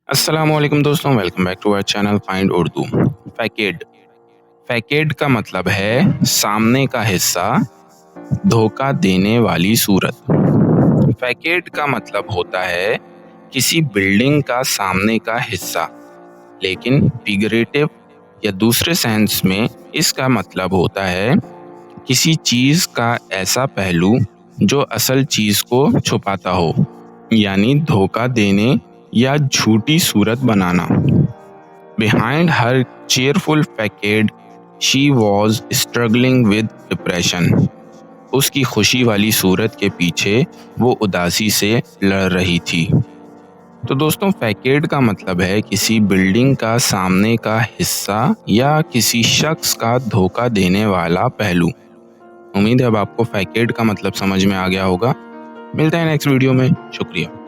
अस्सलामुअलैकुम दोस्तों, welcome back to our channel find Urdu. Facade facade का मतलब है सामने का हिस्सा, धोखा देने वाली सूरत। फैकेड का मतलब होता है किसी बिल्डिंग का सामने का हिस्सा, लेकिन फिगरेटिव या दूसरे सेंस में इसका मतलब होता है किसी चीज का ऐसा पहलू जो असल चीज को छुपाता हो, यानी धोखा देने या झूठी सूरत बनाना। Behind her cheerful facade, she was struggling with depression. उसकी खुशी वाली सूरत के पीछे वो उदासी से लड़ रही थी। तो दोस्तों, फैकेड का मतलब है किसी बिल्डिंग का सामने का हिस्सा या किसी शख्स का धोखा देने वाला पहलू। उम्मीद है अब आपको फैकेड का मतलब समझ में आ गया होगा। मिलते हैं नेक्स्ट वीडियो में। शुक्रिया।